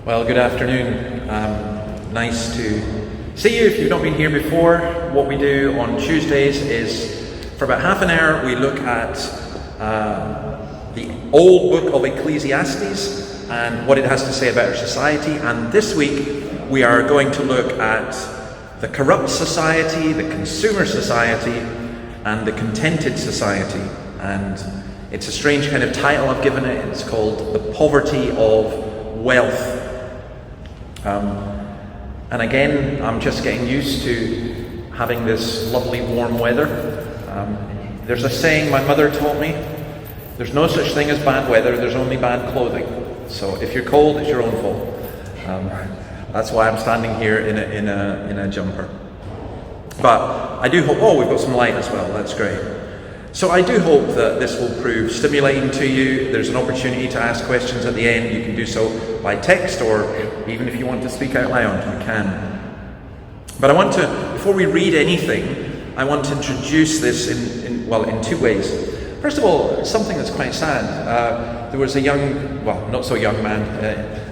Well, good afternoon. Nice to see you. If you've not been here before, what we do on Tuesdays is, for about half an hour, we look at the old book of Ecclesiastes and what it has to say about our society. And this week, we are going to look at the corrupt society, the consumer society, and the contented society. And it's a strange kind of title I've given it. It's called The Poverty of Wealth. And again, I'm just getting used to having this lovely warm weather. There's a saying my mother taught me: there's no such thing as bad weather, there's only bad clothing. So if you're cold, it's your own fault. That's why I'm standing here in a jumper. But I do hope, we've got some light as well, that's great. So I do hope that this will prove stimulating to you. There's an opportunity to ask questions at the end. You can do so by text, or even if you want to speak out loud, you can. But I want to, before we read anything, I want to introduce this in two ways. First of all, something that's quite sad. There was a young, not so young man,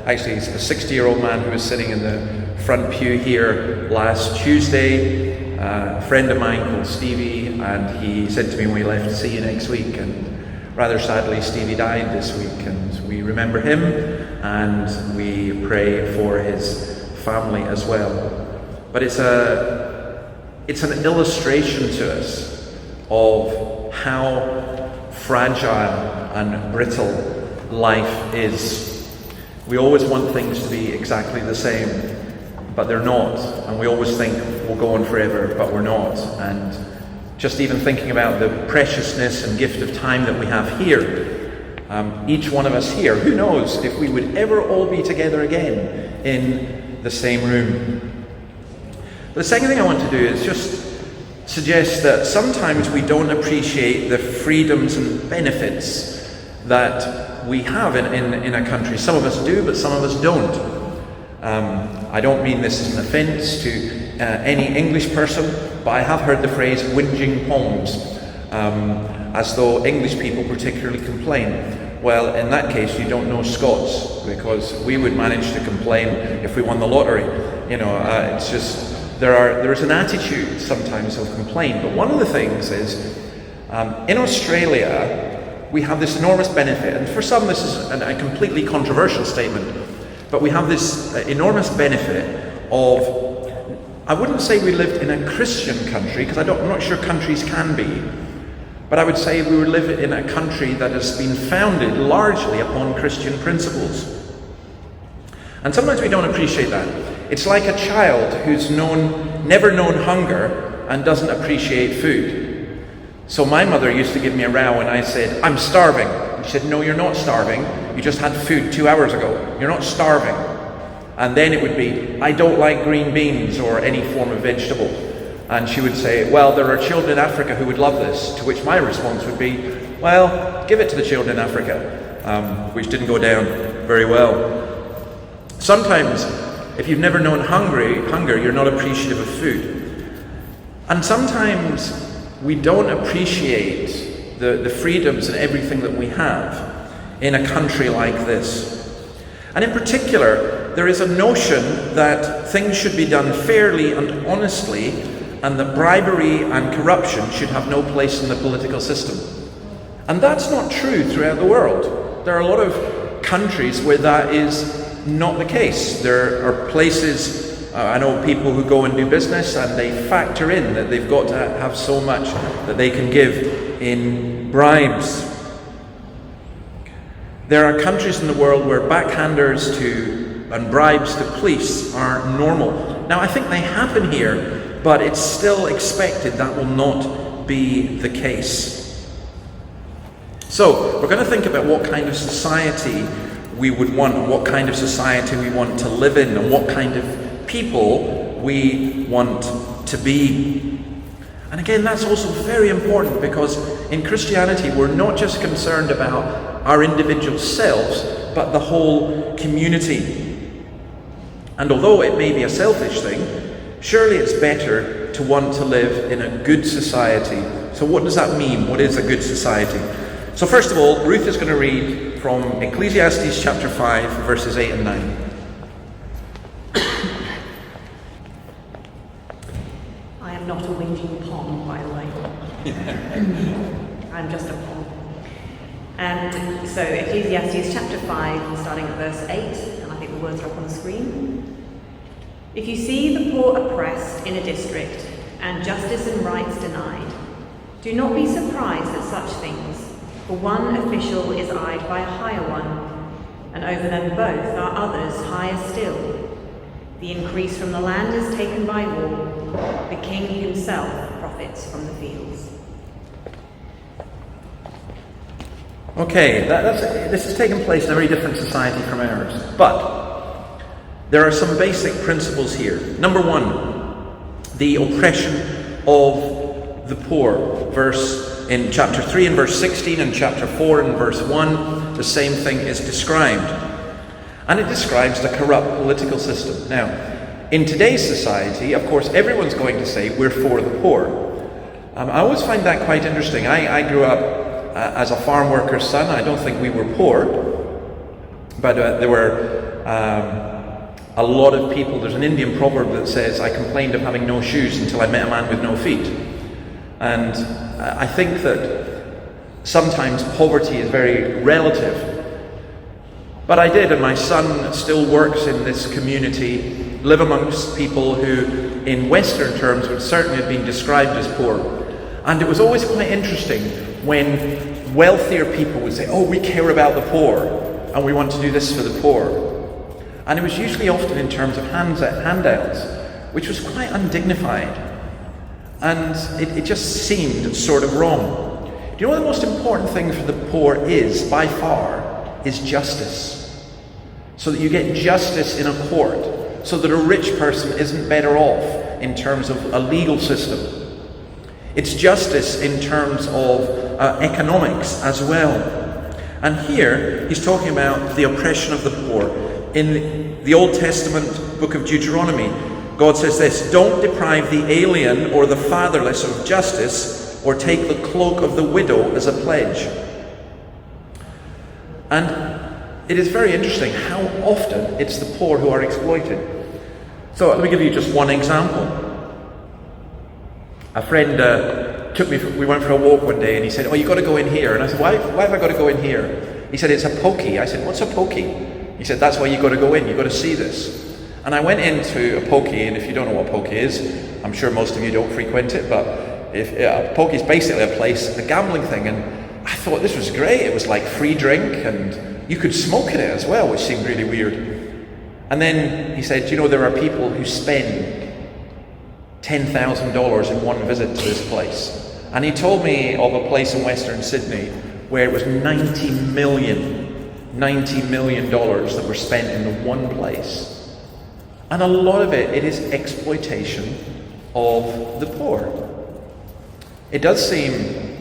actually he's a 60-year-old man who was sitting in the front pew here last Tuesday. A friend of mine called Stevie, and he said to me when we left, "See you next week." And rather sadly, Stevie died this week, and we remember him and we pray for his family as well. But it's an illustration to us of how fragile and brittle life is. We always want things to be exactly the same, but they're not, and we always think we'll go on forever, but we're not. And just even thinking about the preciousness and gift of time that we have here, each one of us here, who knows if we would ever all be together again in the same room. The second thing I want to do is just suggest that sometimes we don't appreciate the freedoms and benefits that we have in a country. Some of us do, but some of us don't. I don't mean this as an offence to any English person, but I have heard the phrase whinging Poms, as though English people particularly complain. Well, in that case, you don't know Scots, because we would manage to complain if we won the lottery. It's just, there is an attitude sometimes of complaint. But one of the things is, in Australia, we have this enormous benefit, and for some this is a completely controversial statement, but we have this enormous benefit of, I wouldn't say we lived in a Christian country, because I'm not sure countries can be, but I would say we live in a country that has been founded largely upon Christian principles. And sometimes we don't appreciate that. It's like a child who's never known hunger and doesn't appreciate food. So my mother used to give me a row when I said, "I'm starving." She said, "No, you're not starving. You just had food 2 hours ago. You're not starving." And then it would be, "I don't like green beans or any form of vegetable." And she would say, "Well, there are children in Africa who would love this." To which my response would be, "Well, give it to the children in Africa," which didn't go down very well. Sometimes, if you've never known hunger, you're not appreciative of food. And sometimes we don't appreciate the freedoms and everything that we have in a country like this. And in particular, there is a notion that things should be done fairly and honestly, and that bribery and corruption should have no place in the political system. And that's not true throughout the world. There are a lot of countries where that is not the case. There are places, I know people who go and do business and they factor in that they've got to have so much that they can give in bribes. There are countries in the world where backhanders and bribes to police are normal. Now, I think they happen here, but it's still expected. That will not be the case. So, we're going to think about what kind of society we would want, and what kind of society we want to live in, and what kind of people we want to be. And again, that's also very important, because in Christianity we're not just concerned about our individual selves, but the whole community. And although it may be a selfish thing, surely it's better to want to live in a good society. So what does that mean? What is a good society? So first of all, Ruth is going to read from Ecclesiastes chapter 5, verses 8 and 9. I'm not a whinging pom, by the way. I'm just a pom. So Ecclesiastes chapter 5, starting at verse 8, and I think the words are up on the screen. If you see the poor oppressed in a district, and justice and rights denied, do not be surprised at such things, for one official is eyed by a higher one, and over them both are others higher still. The increase from the land is taken by war, the king himself profits from the fields. Okay, this has taken place in a very different society from ours, but there are some basic principles here. Number one, the oppression of the poor. In chapter 3 and verse 16 and chapter 4 and verse 1, the same thing is described. And it describes the corrupt political system. Now, in today's society, of course, everyone's going to say we're for the poor. I always find that quite interesting. I grew up as a farm worker's son. I don't think we were poor, but there were a lot of people. There's an Indian proverb that says, I complained of having no shoes until I met a man with no feet. And I think that sometimes poverty is very relative. But I did, and my son still works in this community, live amongst people who, in Western terms, would certainly have been described as poor. And it was always quite interesting when wealthier people would say, oh, we care about the poor, and we want to do this for the poor. And it was usually often in terms of handouts, which was quite undignified. And it just seemed sort of wrong. Do you know what the most important thing for the poor is, by far, is justice. So that you get justice in a court, so that a rich person isn't better off in terms of a legal system. It's justice in terms of economics as well. And here, he's talking about the oppression of the poor. In the Old Testament book of Deuteronomy, God says this, don't deprive the alien or the fatherless of justice, or take the cloak of the widow as a pledge. And it is very interesting how often it's the poor who are exploited. So let me give you just one example. A friend we went for a walk one day, and he said, oh, you've got to go in here. And I said, why have I got to go in here? He said, it's a pokey. I said, what's a pokey? He said, that's why you've got to go in, you've got to see this. And I went into a pokey, and if you don't know what pokey is, I'm sure most of you don't frequent it, but a pokey is basically a place, a gambling thing, and I thought this was great. It was like free drink, and you could smoke in it as well, which seemed really weird. And then he said, you know, there are people who spend $10,000 in one visit to this place. And he told me of a place in Western Sydney where it was $90 million that were spent in the one place. And a lot of it is exploitation of the poor. It does seem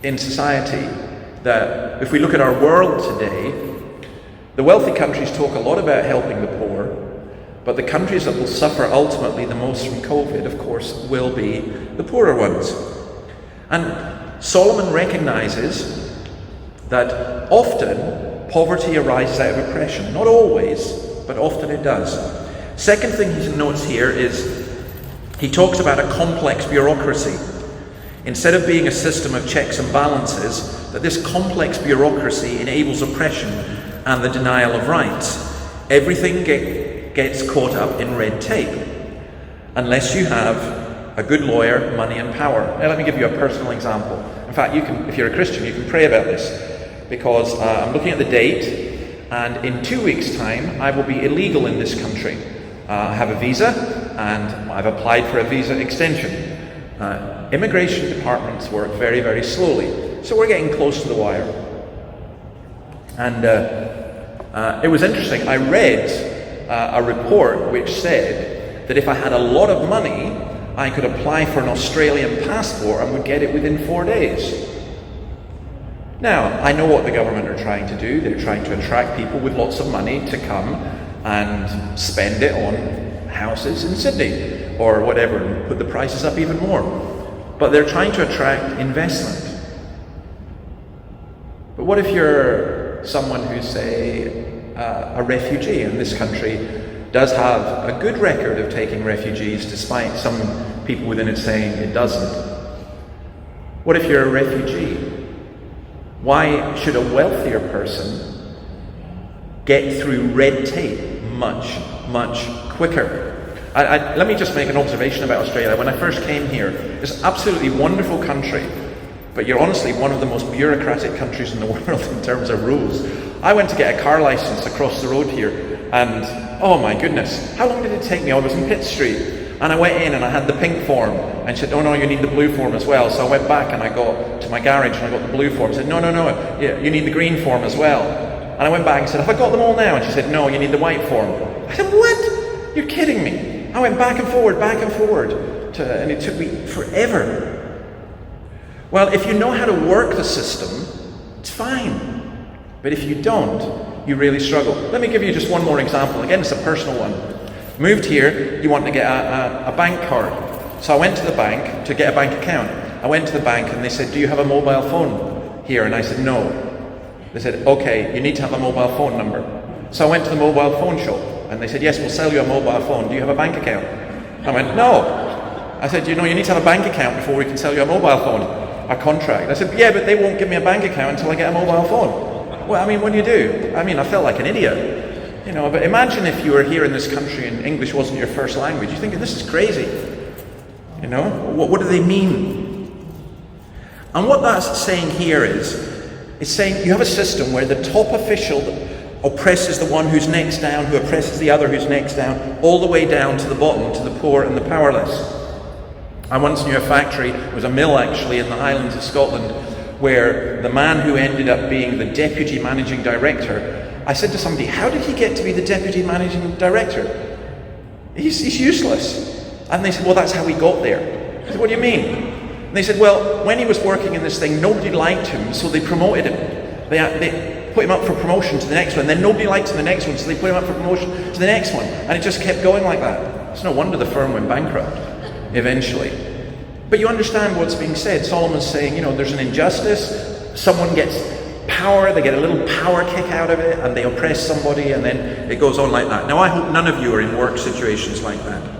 in society that if we look at our world today, the wealthy countries talk a lot about helping the poor, but the countries that will suffer ultimately the most from COVID, of course, will be the poorer ones. And Solomon recognizes that often poverty arises out of oppression. Not always, but often it does. Second thing he notes here is he talks about a complex bureaucracy. Instead of being a system of checks and balances, that this complex bureaucracy enables oppression and the denial of rights. Everything gets caught up in red tape, unless you have a good lawyer, money and power. Now let me give you a personal example. In fact, if you're a Christian, you can pray about this, because I'm looking at the date, and in 2 weeks' time, I will be illegal in this country. I have a visa, and I've applied for a visa extension. Immigration departments work very, very slowly, so we're getting close to the wire. And it was interesting. I read a report which said that if I had a lot of money, I could apply for an Australian passport and would get it within 4 days. Now, I know what the government are trying to do. They're trying to attract people with lots of money to come and spend it on houses in Sydney or whatever, and put the prices up even more. But they're trying to attract investment. But what if you're someone who's, say, a refugee in this country, does have a good record of taking refugees, despite some people within it saying it doesn't. What if you're a refugee? Why should a wealthier person get through red tape much, much quicker? Let me just make an observation about Australia. When I first came here, it's an absolutely wonderful country, but you're honestly one of the most bureaucratic countries in the world in terms of rules. I went to get a car license across the road here, and oh my goodness, how long did it take me? I was in Pitt Street, and I went in and I had the pink form, and she said, oh no, you need the blue form as well. So I went back and I got to my garage and I got the blue form. She said, no, you need the green form as well. And I went back and said, have I got them all now? And she said, no, you need the white form. I said, what? You're kidding me. I went back and forward, and it took me forever. Well, if you know how to work the system, it's fine. But if you don't, you really struggle. Let me give you just one more example. Again, it's a personal one. Moved here, you want to get a bank card. So I went to the bank to get a bank account. I went to the bank and they said, do you have a mobile phone here? And I said, no. They said, okay, you need to have a mobile phone number. So I went to the mobile phone shop. And they said, yes, we'll sell you a mobile phone. Do you have a bank account? I went, no. I said, you need to have a bank account before we can sell you a mobile phone, a contract. I said, yeah, but they won't give me a bank account until I get a mobile phone. Well, what do you do? I felt like an idiot. But imagine if you were here in this country and English wasn't your first language. You're thinking, this is crazy. What do they mean? And what that's saying here is saying you have a system where the top official oppresses the one who's next down, who oppresses the other who's next down, all the way down to the bottom, to the poor and the powerless. I once knew a factory, it was a mill actually in the Highlands of Scotland, where the man who ended up being the deputy managing director, I said to somebody, how did he get to be the deputy managing director? He's useless. And they said, well, that's how he got there. I said, what do you mean? And they said, well, when he was working in this thing, nobody liked him, so they promoted him. They put him up for promotion to the next one, then nobody liked him the next one, so they put him up for promotion to the next one, and it just kept going like that. It's no wonder the firm went bankrupt eventually. But you understand what's being said. Solomon's saying, there's an injustice, someone gets power, they get a little power kick out of it, and they oppress somebody, and then it goes on like that. Now I hope none of you are in work situations like that.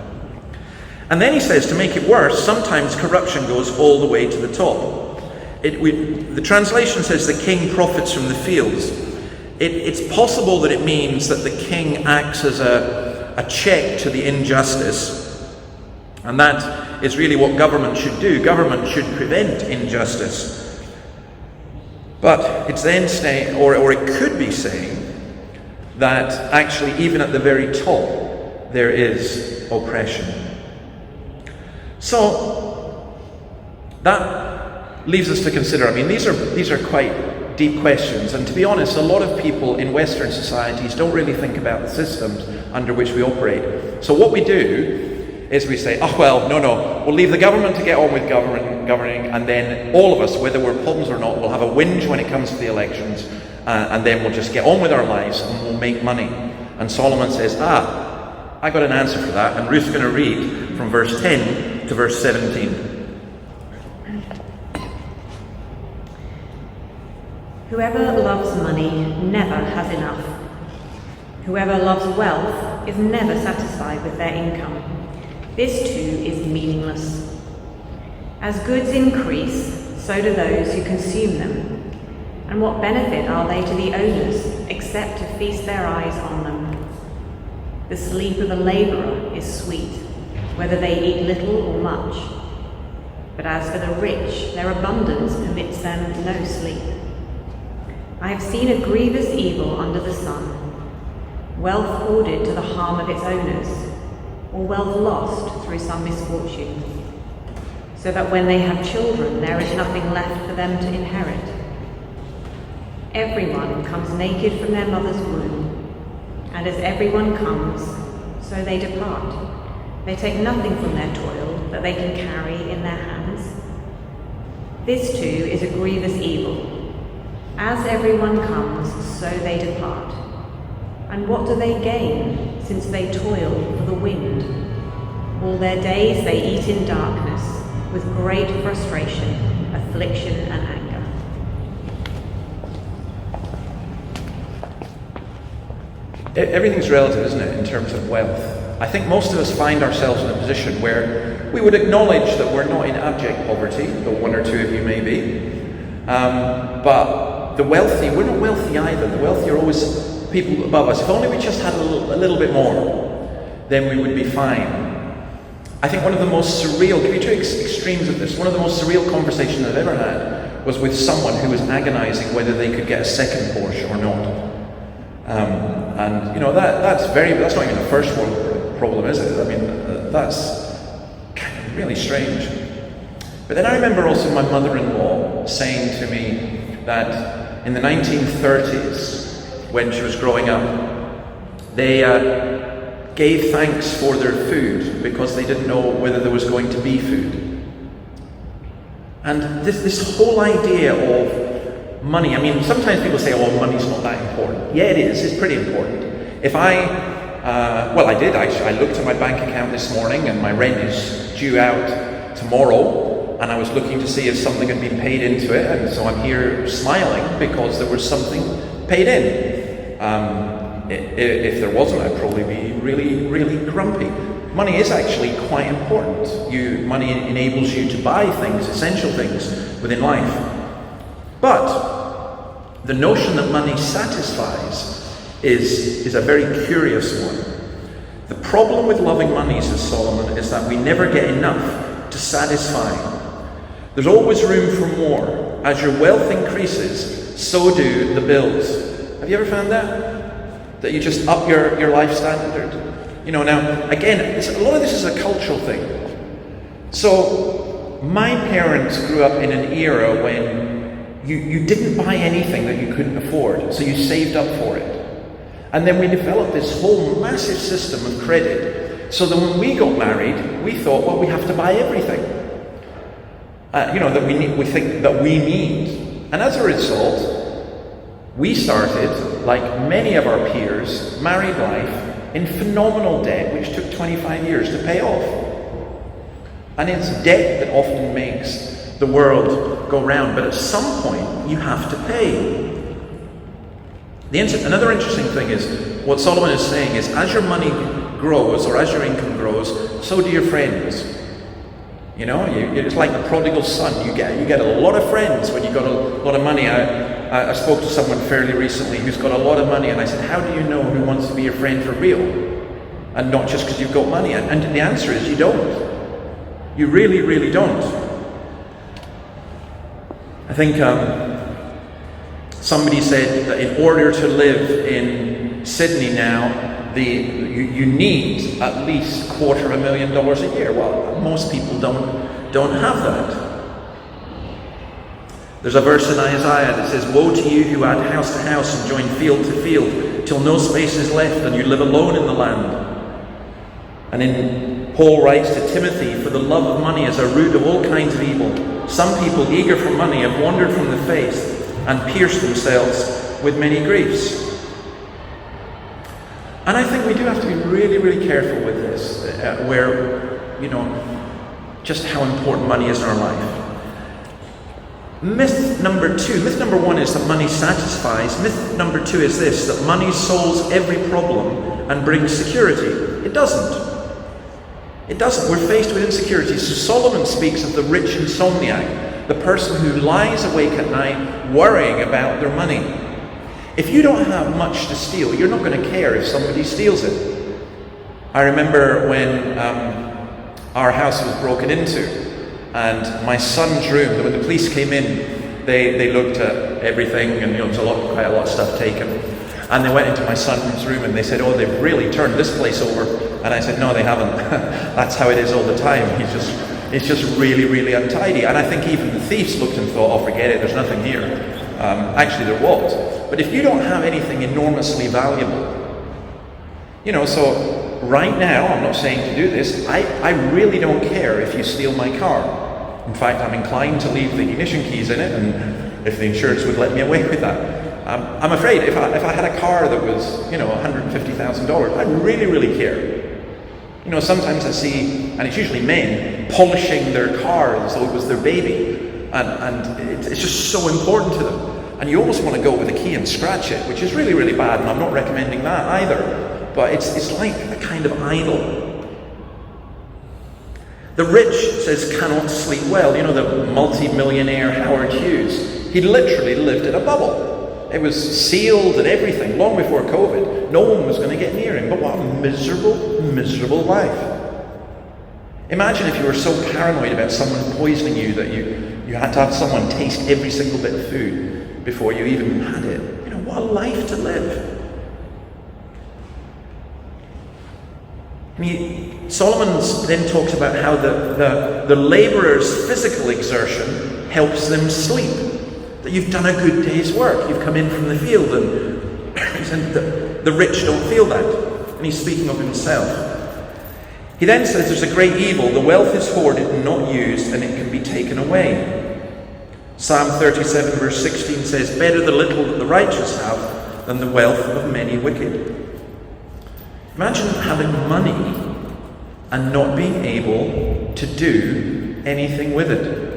And then he says, to make it worse, sometimes corruption goes all the way to the top. The translation says the king profits from the fields. It's possible that it means that the king acts as a check to the injustice, and that is really what government should do. Government should prevent injustice. But it's then saying, or it could be saying, that actually even at the very top there is oppression. So that leaves us to consider. These are quite deep questions, and to be honest, a lot of people in Western societies don't really think about the systems under which we operate. So what we do is we say, oh well, no, we'll leave the government to get on with governing, and then all of us, whether we're problems or not, will have a whinge when it comes to the elections, and then we'll just get on with our lives and we'll make money. And Solomon says, I got an answer for that, and Ruth's going to read from verse 10 to verse 17. Whoever loves money never has enough. Whoever loves wealth is never satisfied with their income. This too is meaningless. As goods increase, so do those who consume them. And what benefit are they to the owners, except to feast their eyes on them? The sleep of a labourer is sweet, whether they eat little or much. But as for the rich, their abundance permits them no sleep. I have seen a grievous evil under the sun, wealth hoarded to the harm of its owners, or wealth lost through some misfortune, so that when they have children there is nothing left for them to inherit. Everyone comes naked from their mother's womb, and as everyone comes, so they depart. They take nothing from their toil that they can carry in their hands. This too is a grievous evil. As everyone comes, so they depart. And what do they gain, since they toil for the wind? All their days they eat in darkness, with great frustration, affliction, and anger. Everything's relative, isn't it, in terms of wealth? I think most of us find ourselves in a position where we would acknowledge that we're not in abject poverty, though one or two of you may be. But the wealthy, we're not wealthy either. The wealthy are always people above us. If only we just had a little bit more, then we would be fine. I think one of the most surreal, give you two extremes of this, one of the most surreal conversations I've ever had was with someone who was agonizing whether they could get a second Porsche or not. And that's not even a first world problem, is it? I mean, that's kind of really strange. But then I remember also my mother-in-law saying to me that in the 1930s, when she was growing up, they gave thanks for their food because they didn't know whether there was going to be food. And this whole idea of money, I mean, sometimes people say, oh, money's not that important. Yeah, it is. It's pretty important. If I did actually. I looked at my bank account this morning and my rent is due out tomorrow, and I was looking to see if something had been paid into it, and so I'm here smiling because there was something paid in. If there wasn't, I'd probably be really, really grumpy. Money is actually quite important. Money enables you to buy things, essential things within life. But the notion that money satisfies is a very curious one. The problem with loving money, says Solomon, is that we never get enough to satisfy. There's always room for more. As your wealth increases, so do the bills. Have you ever found that you just up your life standard? Now, again, a lot of this is a cultural thing. So, my parents grew up in an era when you didn't buy anything that you couldn't afford, so you saved up for it. And then we developed this whole massive system of credit, so that when we got married, we thought, well, we have to buy everything. That we think that we need. And as a result, we started, like many of our peers, married life in phenomenal debt, which took 25 years to pay off. And it's debt that often makes the world go round, but at some point you have to pay. Another interesting thing is, what Solomon is saying is, as your money grows, or as your income grows, so do your friends. It's like the prodigal son. You get a lot of friends when you've got a lot of money. I spoke to someone fairly recently who's got a lot of money, and I said, how do you know who wants to be your friend for real? And not just because you've got money. And the answer is, you don't. You really, really don't. I think somebody said that in order to live in Sydney now, you need at least $250,000 a year. Well, most people don't have that. There's a verse in Isaiah that says, woe to you who add house to house and join field to field, till no space is left and you live alone in the land. And then Paul writes to Timothy, for the love of money is a root of all kinds of evil. Some people eager for money have wandered from the faith and pierced themselves with many griefs. And I think we do have to be really, really careful with this, just how important money is in our life. Myth number one is that money satisfies. Myth number two is this, that money solves every problem and brings security. It doesn't. It doesn't. We're faced with insecurity. So Solomon speaks of the rich insomniac, the person who lies awake at night worrying about their money. If you don't have much to steal, you're not going to care if somebody steals it. I remember when our house was broken into, and my son's room, when the police came in, they looked at everything, and there was quite a lot of stuff taken. And they went into my son's room and they said, oh, they've really turned this place over. And I said, no, they haven't. That's how it is all the time. It's just really, really untidy. And I think even the thieves looked and thought, oh, forget it, there's nothing here. Actually, there was. But if you don't have anything enormously valuable, so right now, I'm not saying to do this, I really don't care if you steal my car. In fact, I'm inclined to leave the ignition keys in it, and if the insurance would let me away with that. I'm afraid if I had a car that was, $150,000, I'd really, really care. Sometimes I see, and it's usually men, polishing their car as though it was their baby. And it's just so important to them. and you almost want to go with a key and scratch it, which is really, really bad, and I'm not recommending that either. But it's like a kind of idol. The rich, it says, cannot sleep well. You know, the multi-millionaire Howard Hughes, he literally lived in a bubble. It was sealed and everything, long before COVID. No one was going to get near him. But what a miserable, miserable life. Imagine if you were so paranoid about someone poisoning you that you had to have someone taste every single bit of food before you even had it. You know, what a life to live. Solomon then talks about how the labourer's physical exertion helps them sleep. That you've done a good day's work. You've come in from the field, and the rich don't feel that. And he's speaking of himself. He then says there's a great evil. The wealth is hoarded and not used, and it can be taken away. Psalm 37 verse 16 says, better the little that the righteous have than the wealth of many wicked. Imagine having money and not being able to do anything with it.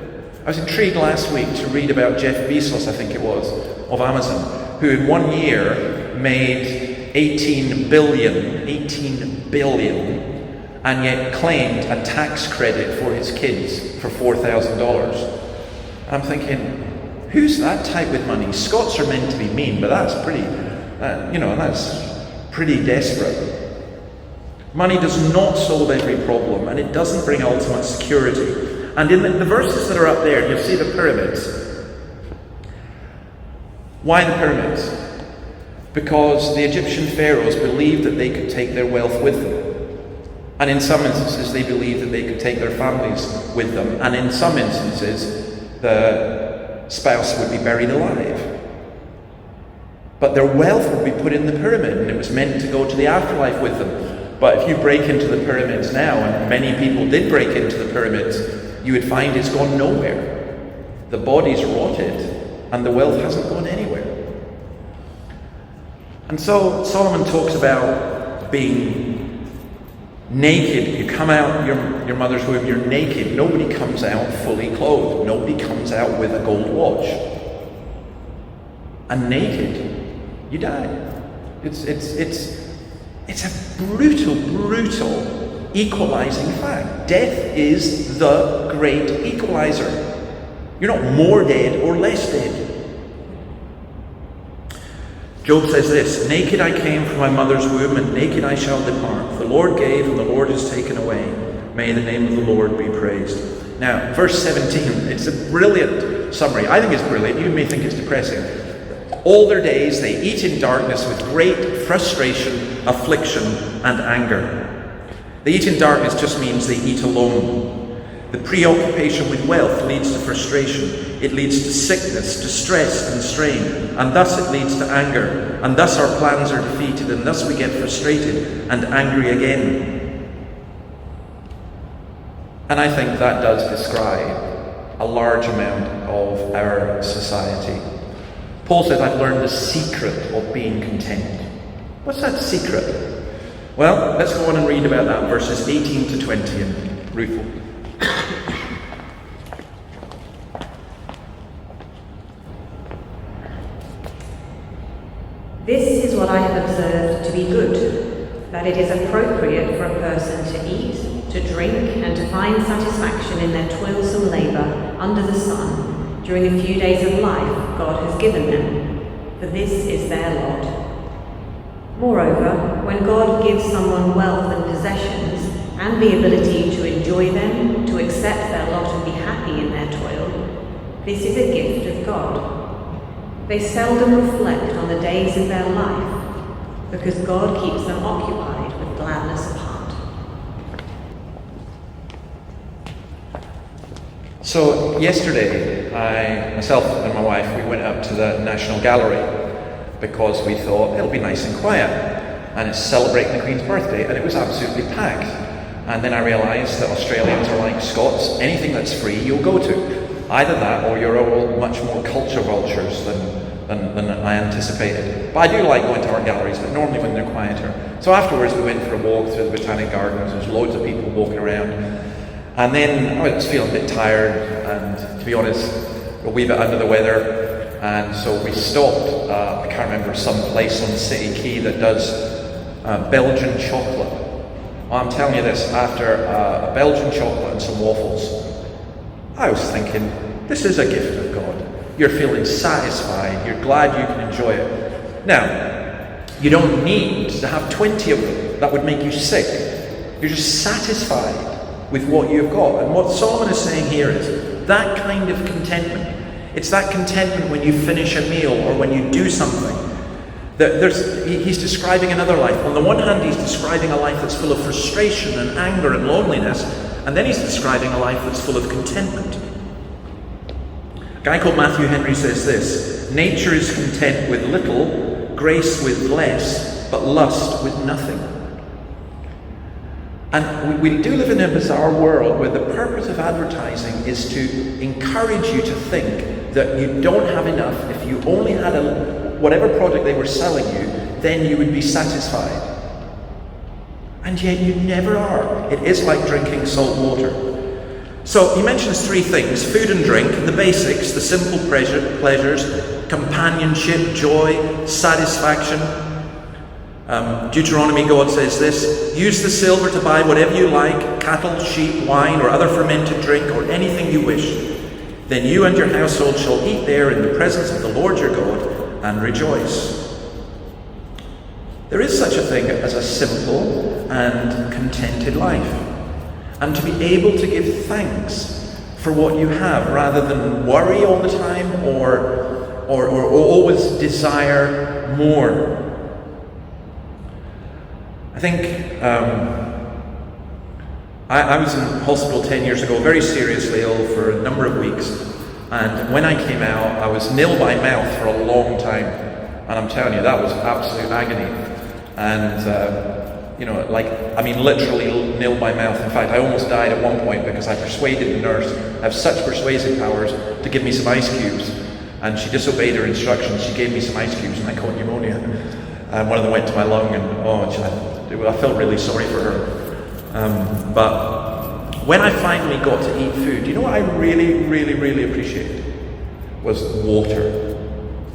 I was intrigued last week to read about Jeff Bezos, I think it was, of Amazon, who in 1 year made 18 billion, and yet claimed a tax credit for his kids for $4,000. I'm thinking, who's that type with money? Scots are meant to be mean, but that's pretty desperate. Money does not solve every problem, and it doesn't bring ultimate security. And in the verses that are up there, you'll see the pyramids. Why the pyramids? Because the Egyptian pharaohs believed that they could take their wealth with them. And in some instances, they believed that they could take their families with them. And in some instances, the spouse would be buried alive. But their wealth would be put in the pyramid, and it was meant to go to the afterlife with them. But if you break into the pyramids now, and many people did break into the pyramids, you would find it's gone nowhere. The body's rotted, and the wealth hasn't gone anywhere. And so Solomon talks about being naked. You come out your mother's womb, you're naked. Nobody comes out fully clothed. Nobody comes out with a gold watch. And naked, you die. It's a brutal equalizing fact. Death is the great equalizer. You're not more dead or less dead. Job says this, naked I came from my mother's womb, and naked I shall depart. The Lord gave, and the Lord has taken away. May the name of the Lord be praised. Now, verse 17, it's a brilliant summary. I think it's brilliant. You may think it's depressing. All their days they eat in darkness with great frustration, affliction, and anger. They eat in darkness just means they eat alone. The preoccupation with wealth leads to frustration. It leads to sickness, distress, and strain. And thus it leads to anger. And thus our plans are defeated. And thus we get frustrated and angry again. And I think that does describe a large amount of our society. Paul says, I've learned the secret of being content. What's that secret? Well, let's go on and read about that, verses 18 to 20 in Ruth. This is what I have observed to be good, that it is appropriate for a person to eat, to drink, and to find satisfaction in their toilsome labour under the sun during the few days of life God has given them, for this is their lot. Moreover, when God gives someone wealth and possessions, and the ability to enjoy them, to accept their lot and be happy in their toil, this is a gift of God. They seldom reflect on the days of their life, because God keeps them occupied with gladness of heart. So yesterday, myself and my wife, we went up to the National Gallery because we thought it'll be nice and quiet, and it's celebrating the Queen's birthday, and it was absolutely packed. And then I realised that Australians are like Scots. Anything that's free, you'll go to. Either that, or you're all much more culture vultures than I anticipated. But I do like going to art galleries, but normally when they're quieter. So afterwards we went for a walk through the Botanic Gardens. There's loads of people walking around. And then I was feeling a bit tired, and to be honest, a wee bit under the weather. and so we stopped. I can't remember, some place on City Quay that does Belgian chocolate. Well, I'm telling you this, after a Belgian chocolate and some waffles, I was thinking, this is a gift of God. You're feeling satisfied, you're glad you can enjoy it. Now, you don't need to have 20 of them. That would make you sick. You're just satisfied with what you've got. And what Solomon is saying here is that kind of contentment. It's that contentment when you finish a meal or when you do something. He's describing another life. On the one hand, he's describing a life that's full of frustration and anger and loneliness, and then he's describing a life that's full of contentment. A guy called Matthew Henry says this: nature is content with little, grace with less, but lust with nothing. And we do live in a bizarre world where the purpose of advertising is to encourage you to think that you don't have enough. If you only had whatever product they were selling you, then you would be satisfied. And yet you never are. It is like drinking salt water. So he mentions three things: food and drink, the basics, the simple pleasures, companionship, joy, satisfaction. Deuteronomy, God says this: use the silver to buy whatever you like, cattle, sheep, wine, or other fermented drink, or anything you wish. Then you and your household shall eat there in the presence of the Lord your God and rejoice. There is such a thing as a simple and contented life, and to be able to give thanks for what you have rather than worry all the time or always desire more. I think I was in hospital 10 years ago, very seriously ill for a number of weeks, and when I came out, I was nil by mouth for a long time, and I'm telling you, that was absolute agony. And literally nil by mouth. In fact, I almost died at one point because I persuaded the nurse, I have such persuasive powers, to give me some ice cubes, and she disobeyed her instructions. She gave me some ice cubes and I caught pneumonia, and one of them went to my lung, and I felt really sorry for her. But when I finally got to eat food, you know what I really, really, really appreciated? Was water.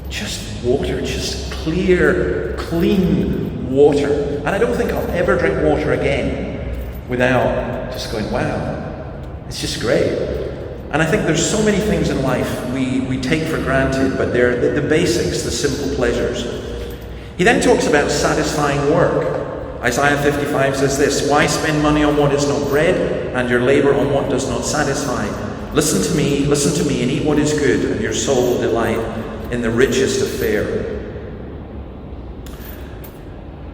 Just water, just clear, clean water. And I don't think I'll ever drink water again without just going, wow, it's just great. And I think there's so many things in life we take for granted, but they're the basics, the simple pleasures. He then talks about satisfying work. Isaiah 55 says this: why spend money on what is not bread, and your labor on what does not satisfy? Listen to me, and eat what is good, and your soul will delight in the richest of fare.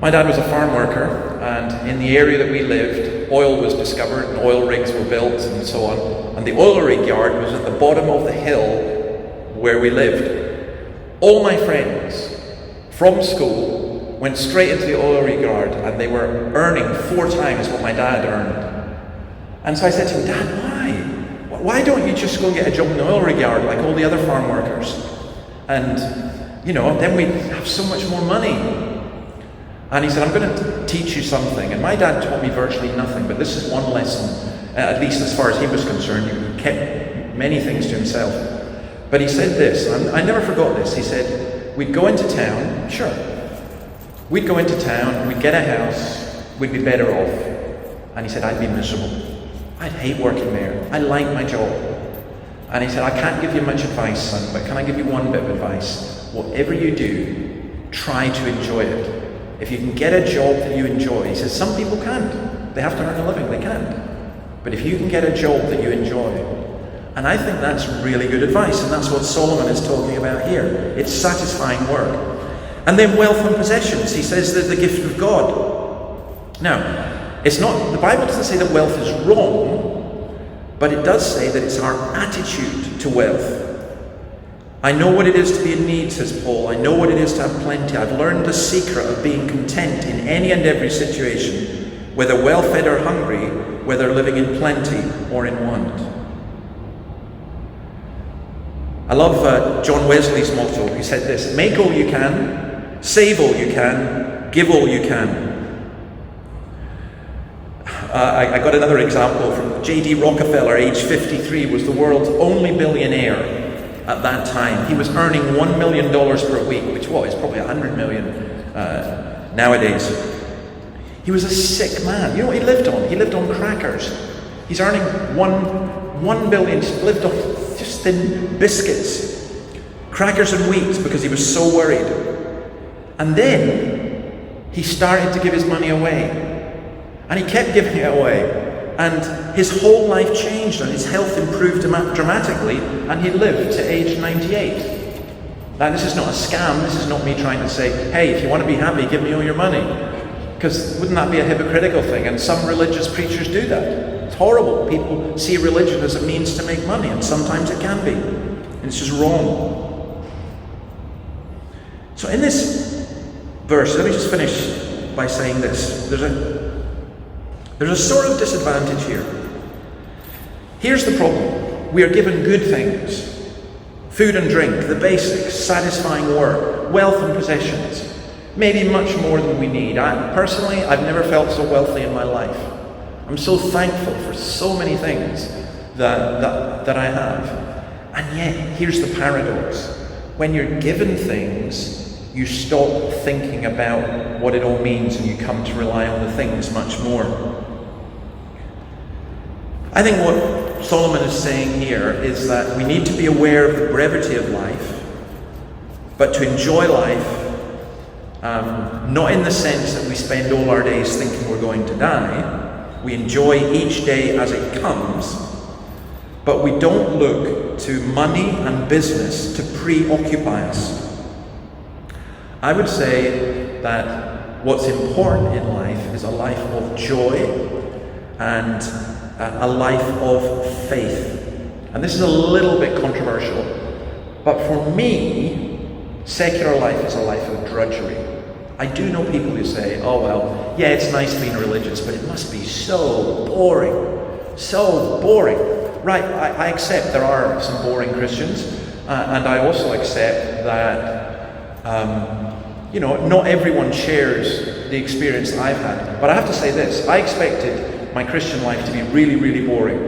My dad was a farm worker, and in the area that we lived, oil was discovered, and oil rigs were built, and so on. And the oil rig yard was at the bottom of the hill where we lived. All my friends from school went straight into the oil rig yard, and they were earning 4 times what my dad earned. And so I said to him, Dad, why? Why don't you just go and get a job in the oil rig yard like all the other farm workers? And, then we'd have so much more money. And he said, I'm going to teach you something. And my dad taught me virtually nothing, but this is one lesson, at least as far as he was concerned. He kept many things to himself. But he said this, and I never forgot this. He said, we'd go into town, sure. We'd go into town, we'd get a house, we'd be better off. And he said, I'd be miserable. I'd hate working there. I like my job. And he said, I can't give you much advice, son, but can I give you one bit of advice? Whatever you do, try to enjoy it. If you can get a job that you enjoy, he says, some people can't. They have to earn a living, they can't. But if you can get a job that you enjoy, and I think that's really good advice, and that's what Solomon is talking about here. It's satisfying work. And then wealth and possessions. He says they're the gift of God. Now, it's not, the Bible doesn't say that wealth is wrong, but it does say that it's our attitude to wealth. I know what it is to be in need, says Paul. I know what it is to have plenty. I've learned the secret of being content in any and every situation, whether well-fed or hungry, whether living in plenty or in want. I love John Wesley's motto. He said this: make all you can, save all you can, give all you can. I got another example from J.D. Rockefeller, age 53, was the world's only billionaire. at that time. He was earning $1 million per week, which is probably 100 million nowadays. He was a sick man. You know what he lived on? He lived on crackers. He's earning $1 billion, lived on just thin biscuits, crackers and wheat, because he was so worried. And then he started to give his money away. And he kept giving it away. And his whole life changed and his health improved dramatically, and he lived to age 98. Now, this is not a scam. This is not me trying to say, hey, if you want to be happy, give me all your money. Because wouldn't that be a hypocritical thing? And some religious preachers do that. It's horrible. People see religion as a means to make money, and sometimes it can be. And it's just wrong. So in this verse, let me just finish by saying this. There's a sort of disadvantage here. Here's the problem. We are given good things. Food and drink, the basics, satisfying work, wealth and possessions. Maybe much more than we need. Personally, I've never felt so wealthy in my life. I'm so thankful for so many things that I have. And yet, here's the paradox. When you're given things, you stop thinking about what it all means and you come to rely on the things much more. I think what Solomon is saying here is that we need to be aware of the brevity of life, but to enjoy life, not in the sense that we spend all our days thinking we're going to die. We enjoy each day as it comes, but we don't look to money and business to preoccupy us. I would say that what's important in life is a life of joy and a life of faith. And this is a little bit controversial, but for me, secular life is a life of drudgery. I do know people who say, oh well, yeah, it's nice being religious, but it must be so boring. So boring. Right, I accept there are some boring Christians, and I also accept that, not everyone shares the experience I've had. But I have to say this, I expected my Christian life to be really, really boring.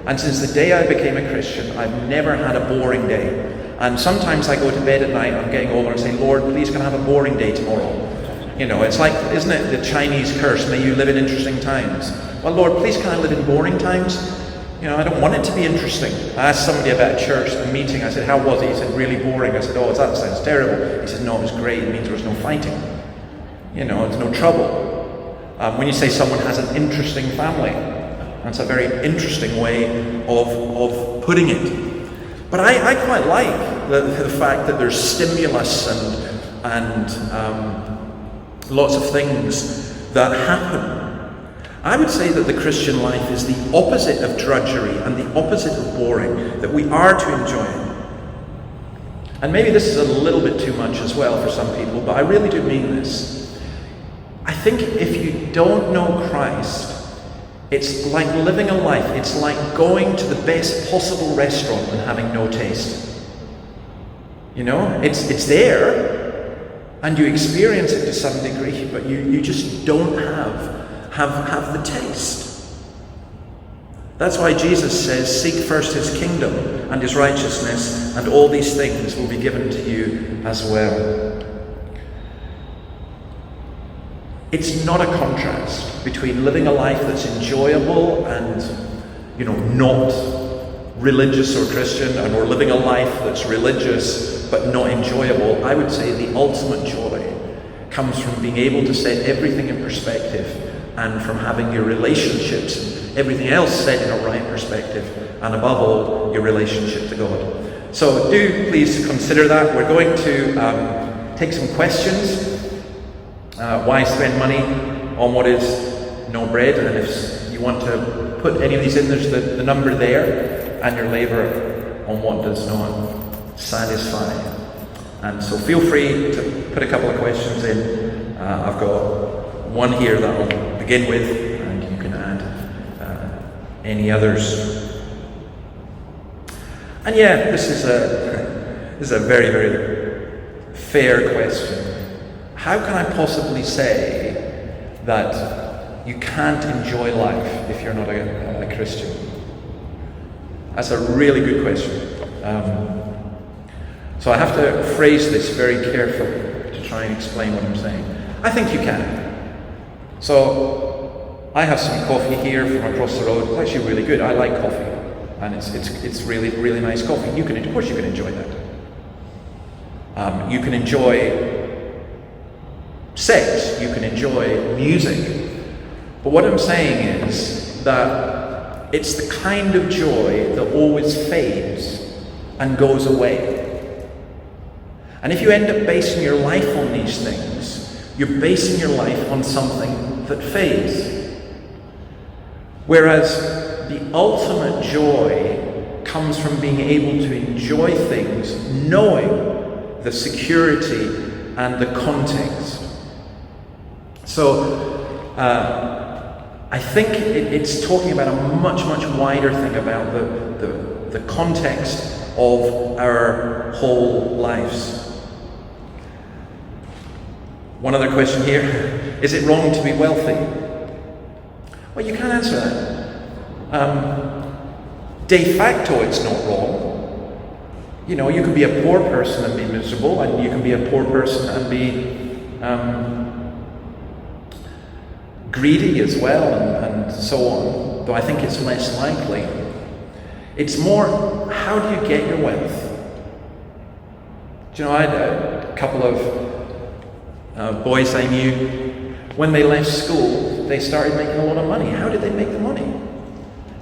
And since the day I became a Christian, I've never had a boring day. And sometimes I go to bed at night, I'm getting older, and say, Lord, please can I have a boring day tomorrow? It's like, isn't it the Chinese curse, may you live in interesting times? Well, Lord, please can I live in boring times? I don't want it to be interesting. I asked somebody about church, a meeting, I said, how was it? He said, really boring. I said, oh, that sounds terrible. He said, no, it was great, it means there was no fighting. There's no trouble. When you say someone has an interesting family, that's a very interesting way of putting it. But I quite like the fact that there's stimulus and lots of things that happen. I would say that the Christian life is the opposite of drudgery and the opposite of boring, that we are to enjoy it. And maybe this is a little bit too much as well for some people, but I really do mean this. I think if you don't know Christ, it's like living a life. It's like going to the best possible restaurant and having no taste. It's there, and you experience it to some degree, but you just don't have the taste. That's why Jesus says, seek first his kingdom and his righteousness, and all these things will be given to you as well. It's not a contrast between living a life that's enjoyable and, not religious or Christian, or living a life that's religious but not enjoyable. I would say the ultimate joy comes from being able to set everything in perspective, and from having your relationships and everything else set in a right perspective, and above all, your relationship to God. So do please consider that. We're going to take some questions. Why spend money on what is no bread? And if you want to put any of these in, there's the number there, and your labour on what does not satisfy. And so feel free to put a couple of questions in. I've got one here that I'll begin with, and you can add any others. And yeah, this is a very, very fair question. How can I possibly say that you can't enjoy life if you're not a Christian? That's a really good question. So I have to phrase this very carefully to try and explain what I'm saying. I think you can. So I have some coffee here from across the road. It's actually really good. I like coffee, and it's really, really nice coffee. Of course you can enjoy that. You can enjoy sex. You can enjoy music. But what I'm saying is that it's the kind of joy that always fades and goes away. And if you end up basing your life on these things, you're basing your life on something that fades. Whereas the ultimate joy comes from being able to enjoy things, knowing the security and the context. So, I think it's talking about a much, much wider thing about the context of our whole lives. One other question here. Is it wrong to be wealthy? Well, you can't answer that. De facto, it's not wrong. You know, you can be a poor person and be miserable, and you can be a poor person and be greedy as well, and so on, though I think it's less likely. It's more, how do you get your wealth? Do you know, I had a couple of boys I knew, when they left school, they started making a lot of money. How did they make the money?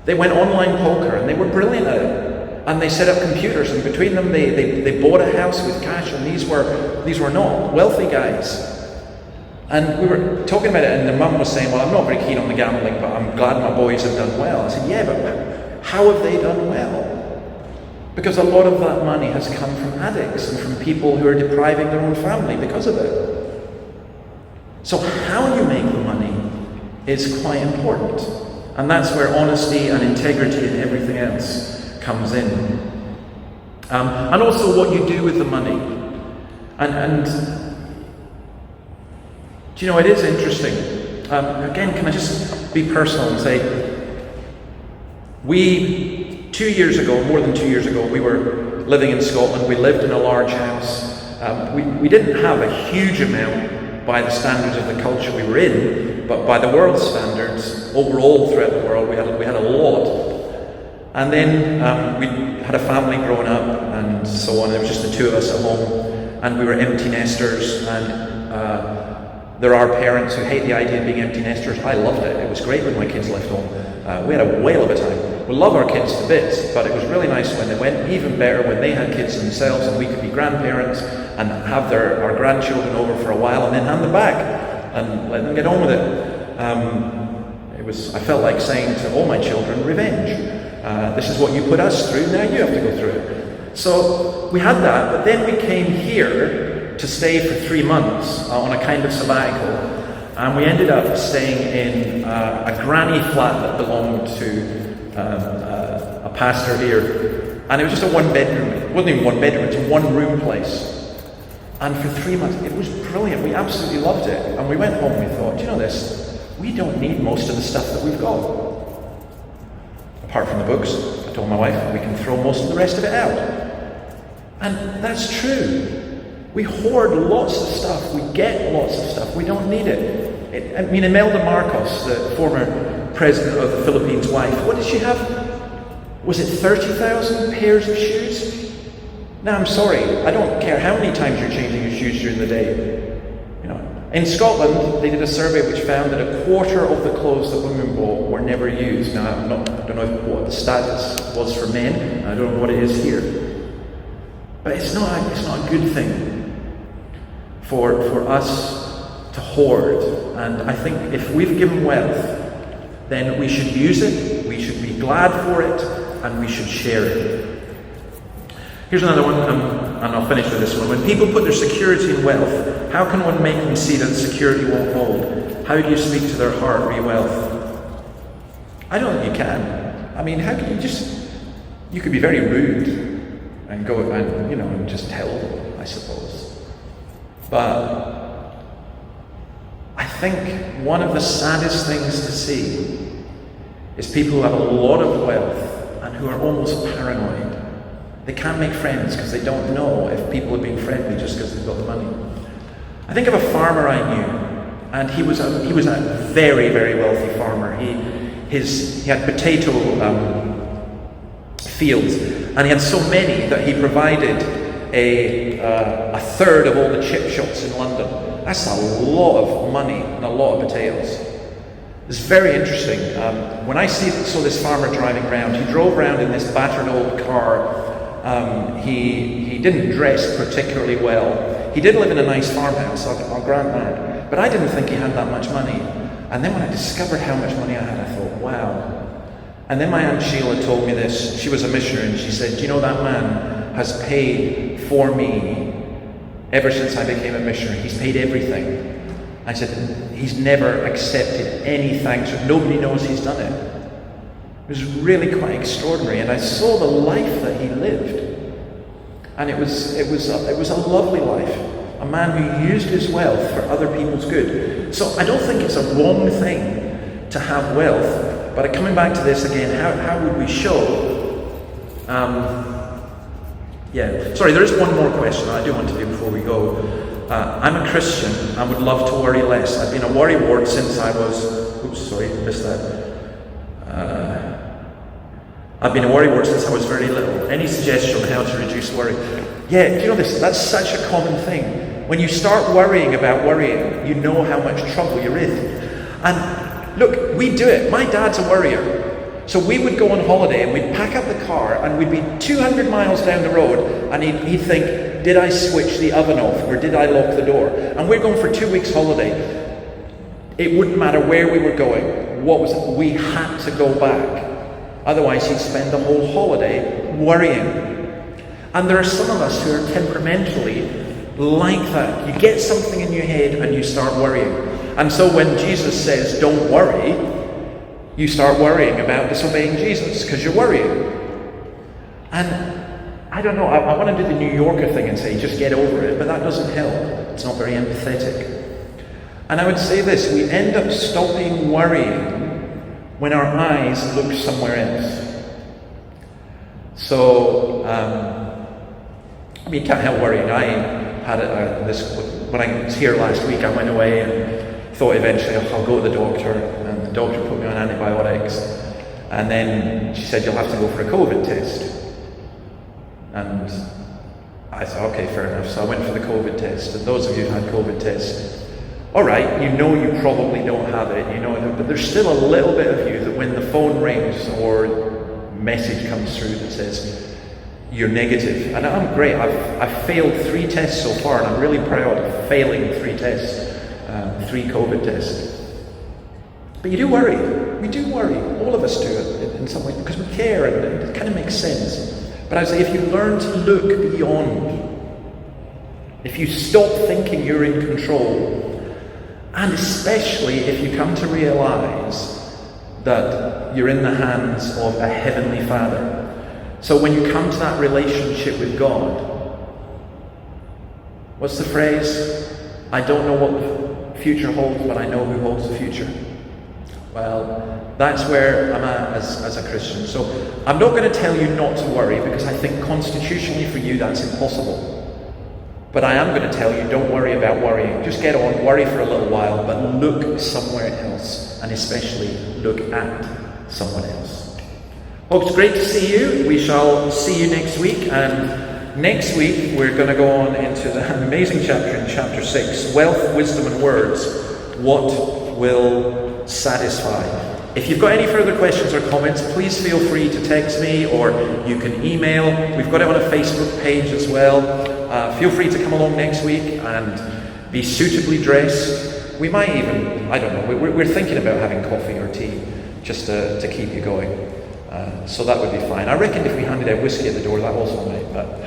They went online poker, and they were brilliant at it. And they set up computers, and between them they bought a house with cash, and these were not wealthy guys. And we were talking about it, and the mum was saying, well, I'm not very keen on the gambling, but I'm glad my boys have done well. I said, yeah, but how have they done well? Because a lot of that money has come from addicts and from people who are depriving their own family because of it. So how you make the money is quite important. And that's where honesty and integrity and everything else comes in. And also what you do with the money. And do you know, it is interesting. Again, can I just be personal and say, 2 years ago, more than 2 years ago, we were living in Scotland. We lived in a large house. We didn't have a huge amount by the standards of the culture we were in, but by the world's standards, overall throughout the world, we had a lot. And then we had a family growing up and so on. There was just the two of us at home, and we were empty nesters. And there are parents who hate the idea of being empty nesters. I loved it. It was great when my kids left home. We had a whale of a time. We love our kids to bits, but it was really nice when they went. Even better when they had kids themselves, and we could be grandparents and have our grandchildren over for a while, and then hand them back and let them get on with it. I felt like saying to all my children, revenge. This is what you put us through, now you have to go through it. So we had that, but then we came here to stay for 3 months on a kind of sabbatical, and we ended up staying in a granny flat that belonged to a pastor here, and it was just a one bedroom. It wasn't even one bedroom, it was a one room place. And for 3 months, it was brilliant. We absolutely loved it. And we went home and we thought, do you know this? We don't need most of the stuff that we've got. Apart from the books, I told my wife, we can throw most of the rest of it out. And that's true. We hoard lots of stuff. We get lots of stuff. We don't need it. Imelda Marcos, the former president of the Philippines' wife, what did she have? Was it 30,000 pairs of shoes? Now, I'm sorry, I don't care how many times you're changing your shoes during the day. You know, in Scotland, they did a survey which found that a quarter of the clothes that women bought were never used. Now, I don't know what the status was for men. I don't know what it is here. But it's not a good thing for us to hoard. And I think if we've given wealth, then we should use it, we should be glad for it, and we should share it. Here's another one, and I'll finish with this one. When people put their security in wealth, how can one make them see that security won't hold? How do you speak to their heart re wealth? I don't think you can. I mean, how can you could be very rude and go and just tell them, I suppose. But I think one of the saddest things to see is people who have a lot of wealth and who are almost paranoid. They can't make friends because they don't know if people are being friendly just because they've got the money. I think of a farmer I knew, and he was a very, very wealthy farmer. He had potato fields, and he had so many that he provided a third of all the chip shops in London. That's a lot of money and a lot of potatoes. It's very interesting. When I saw this farmer driving around, he drove around in this battered old car. He didn't dress particularly well. He did live in a nice farmhouse, I'll grant that. But I didn't think he had that much money. And then when I discovered how much money I had, I thought, wow. And then my Aunt Sheila told me this. She was a missionary, and she said, do you know that man has paid for me ever since I became a missionary? He's paid everything. I said, he's never accepted any thanks. Nobody knows he's done it. It was really quite extraordinary, and I saw the life that he lived. And it was a lovely life. A man who used his wealth for other people's good. So I don't think it's a wrong thing to have wealth. But coming back to this again, how would we show? Sorry, there is one more question I do want to do before we go. I'm a Christian and would love to worry less. I've been a worrywart since I was... Oops, sorry, missed that. I've been a worrywart since I was very little. Any suggestion on how to reduce worry? Yeah, do you know this? That's such a common thing. When you start worrying about worrying, you know how much trouble you're in. And look, we do it. My dad's a worrier. So we would go on holiday and we'd pack up the car and we'd be 200 miles down the road and he'd think, did I switch the oven off or did I lock the door? And we're going for 2 weeks holiday. It wouldn't matter where we were going. We had to go back. Otherwise, he'd spend the whole holiday worrying. And there are some of us who are temperamentally like that. You get something in your head and you start worrying. And so when Jesus says, don't worry, you start worrying about disobeying Jesus because you're worrying. And I don't know, I want to do the New Yorker thing and say, just get over it, but that doesn't help. It's not very empathetic. And I would say this, we end up stopping worrying when our eyes look somewhere else. So, you can't help worrying. I had when I was here last week, I went away and thought eventually I'll go to the doctor, and the doctor put me on antibiotics, and then she said, you'll have to go for a COVID test. And I thought, okay, fair enough. So I went for the COVID test, and those of you who had COVID tests, all right, you know you probably don't have it, you know, but there's still a little bit of you that when the phone rings or message comes through that says you're negative, and I'm great. I've failed 3 tests so far, and I'm really proud of failing 3 tests, 3 COVID tests. But you do worry. We do worry. All of us do it in some way because we care, and it kind of makes sense. But I would say if you learn to look beyond, if you stop thinking you're in control, and especially if you come to realize that you're in the hands of a heavenly Father. So when you come to that relationship with God, what's the phrase? I don't know what the future holds, but I know who holds the future. Well, that's where I'm at as a Christian. So I'm not going to tell you not to worry because I think constitutionally for you that's impossible. But I am going to tell you, don't worry about worrying. Just get on, worry for a little while, but look somewhere else, and especially look at someone else. Folks, great to see you. We shall see you next week, and next week we're going to go on into the amazing chapter in chapter 6, Wealth, Wisdom and Words, What Will Satisfy. If you've got any further questions or comments, please feel free to text me or you can email. We've got it on a Facebook page as well. Feel free to come along next week and be suitably dressed. We might even, I don't know, we're thinking about having coffee or tea just to keep you going. So that would be fine. I reckon if we handed out whiskey at the door, that also might, but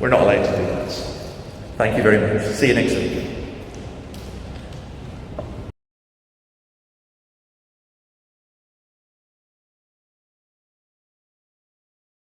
we're not allowed to do that. So thank you very much. See you next week.